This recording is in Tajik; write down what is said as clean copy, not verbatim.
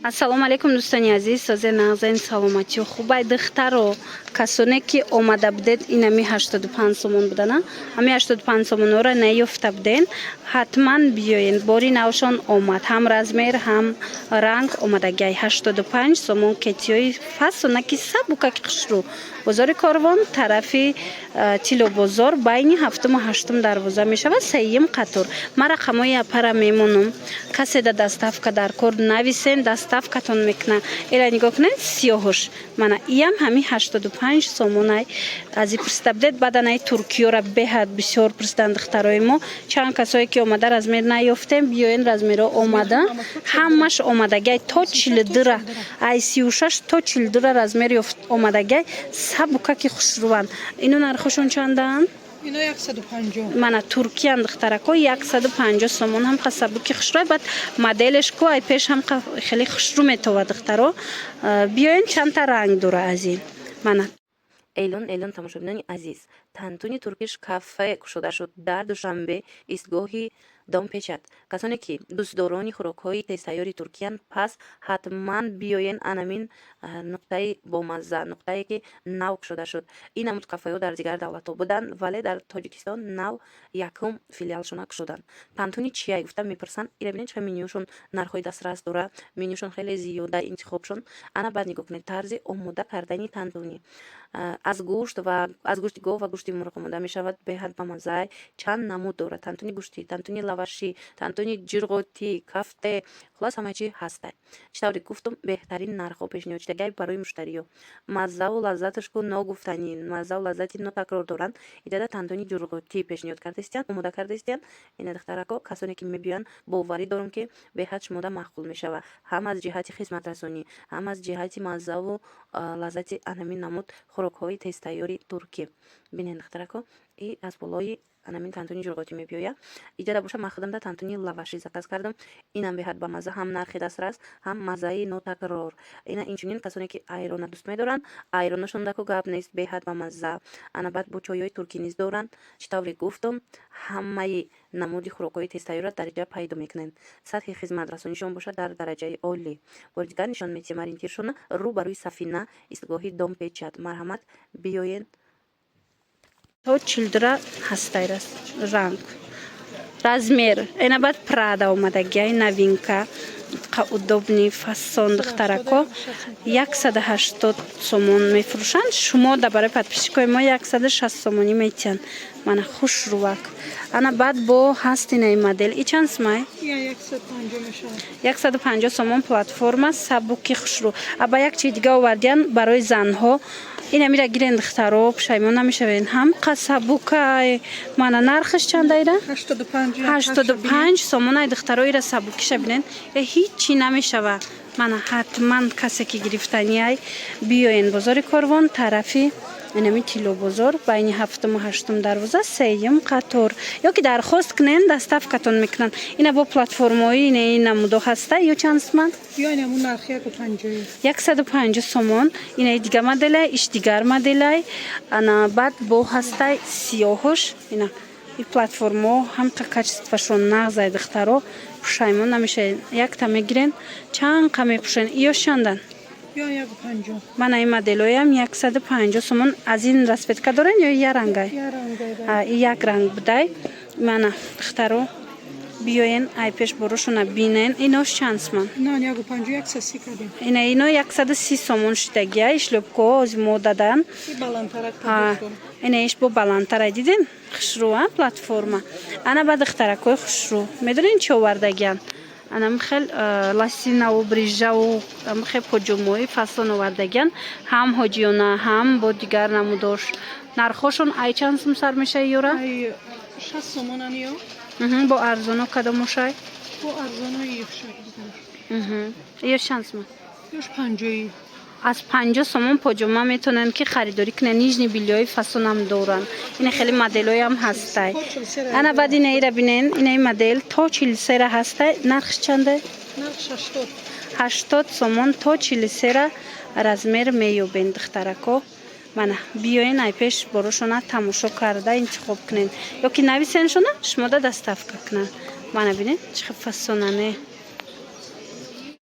ассалому алайкум дӯстони азиз, созе нағзаи саломатию хубай духтаро касоне ки омада будед инами 85 сомон будана, ҳами 85 сомонро наёфта буден, ҳатман биёен. Бори навшон омад, ҳам размер, ҳам ранг омадагай 85 сомон кетиёи фасонаки сабукаки хушрӯ. бозори Корвон тарафи Тило бозор байни 7-ум ва 8-ум дарвоза мешавад, 3-ум қатор. Ма рақамои апара мемонам. Каседа доставка дар кор нависен, доставкатон мекна. Эла нигоҳ кунед сиёҳуш. Мана иям ҳами 85 сомонай. Ази пурсида будед баданай Туркиёра беҳад бисёр пурсидан духтарои мо. Чанд касое ки омада размер наёфтем, биёен размеро омада. Ҳамаш омадагай то 42 ай 36 то 42 размер ёфт омадагай. Сабукаки хушрӯванд. Ино нархошон чанданд? Ино 150. Мана Туркиян духтарако 150 сомон ҳам хасабуки хушрӯ. Бад моделеш ко ай пеш ҳам хеле хушрӯ метова духтаро. Биёен чандта ранг дора аз ин. Мана эълон тамошобинони азиз, тантуни туркиш кафе кушода шуд дар душанбе истгоҳи Домпечат. Касоне ки дӯстдорони хӯрокҳои тезтайёри Туркиян, пас ҳатман биёен анамин нуқтаи бомазза, нуқтае ки нав кушода шуд. Ин намуд кафеҳо дар дигар давлатҳо буданд, вале дар Тоҷикистон нав якум филиалшона кушоданд. Тантуни чиай гуфта мепурсанд, ира бинед чақа менюшон нархҳои дастрас дора, менюшон хеле зиёда интихобшон. Ана баъд нигоҳ кунед тарзи омода кардани тантуни аз гӯшти гов ва гӯшти мурғ омода мешавад, беҳад бамазза. Чанд намуд дорад: тантуни гӯшти, тантуни лавашӣ, тантуни ҷирғотӣ, кафте, хулос ҳама чӣ ҳастад. Чӣ тавре гуфтум, беҳтарин нархҳо пешниҳод шудагай барои муштариё. Маззаву лаззаташку ногуфтанӣ, маззаву лаззати нотакрор доранд. Идада тантуни ҷирғотӣ пешниҳод кардастиянд, омода кардастиянд. Ина духтарако касоне ки мебиёянд, боварӣ дорам ки беҳад шумода махкул мешава. Ҳам аз ҷиҳати хизматрасонӣ, ҳам аз ҷиҳати маззаву лаззати анамин намуд хӯрокҳои тезтайёри туркӣ. Бинед духтарако, и аз болои анамин тантуни ҷурғотӣ мебиёяд. Иҷада боша ман худам да тантуни лавашӣ заказ кардам. Инам беҳад бамазза, ҳам нархи дастрас, ҳам маззаи нотакрор. Ина инчунин касоне ки айрона дӯст медоранд, айронашон даку гап нест, беҳад бамазза. Ана баъд бо чойҳои туркӣ низ доранд. Чӣ тавре гуфтум, ҳамаи намуди хӯрокҳои тезтайёрро дариҷа пайдо мекунанд. Сатҳи хизматрасонишон боша дар дараҷаи олӣ. Бори дигар нишон метиҳам ориентиршона рӯ ба рӯи Сафина, истгоҳи Домпечат. Марҳамат, биёен. то 42 ҳастай ранг. Размер. Ина баъд Прада омадагай новинка. Удобни фасон духтарако 180 сомон мефурӯшанд. Шумо да барои подписчикои мо 160 сомонӣ метиҳанд. Мана хушрӯвак. Ана баъд бо ҳаст инаи модель. И чанд сомай? 150 сомон платформа сабуки хушрӯ. Аба як чиз дига овардиян барои занҳо. Ина мира гирен духтаро, пушаймон намешавен. Ҳам қасабука. Мана нархаш чандайда? 85 сомон ай духтаро ира сабукиша бинен. Ҳеҷ чӣ намешава. Мана ҳатман касе ки гирифтани ай биёен. Бозори Корвон тарафи инами Тило бозор байни 7-ум ва 8-ум дарвоза, 3-ум қатор. Ё ки дархост кунен, доставкатон мекунанд. Ина бо платформои ина намудо ҳаста ё чанд сомон? Ё ина му нархи 150 сомон. Ина дига моделай, иш дигар моделай. Ана баъд бо ҳастай сиёҳуш. Ина и платформо ҳамқа качествашон нағзай духтаро. Пушаймон намешавед. Якта мегирен, чанд қа мепушен. Иёш чандан? Ё 150. Мана ин моделоям 150 сомон. Аз ин расветка дорен ё я рангай? Як ранг будай. Мана духтаро биёен ай пеш борошона бинен. Инош чанд сомон? Ина 150 130 кардем. Ино 130 сомон шудагия. Шлёпко ози мо дадан. И балантарак. Ина иш бо балантара дидин? Хушрӯ платформа. Ана ба духтаракои хушрӯ. Медонин чӣ овардагиан? Анам хел ласинаву брижаву хел поҷомои фасон овардагиан. Ҳам ҳоҷиёна, ҳам бо дигар намудош. Нархошон ай чанд сум сар мешай ёра? Ай 60 сомонан ё. Бо арзоно кадом ошай? Бо арзоно ё. Ё чанд сум? Ёш 50. аз 50 сомон поҷома метонанд ки харидорӣ кунанд. нижни билиёи фасонам доранд. Ина хеле моделоям ҳастай. Ана баъд ина ира бинен, инаи модел то 43 ҳастай. Нархш чанде? Нархш 80. 80 сомон то 43 размер меёбен духтарако. Мана биёен ай пеш борошона тамошо карда интихоб кунед. Ё ки нависеншона шумо да доставка кунанд. Мана бинед чӣ фасонане.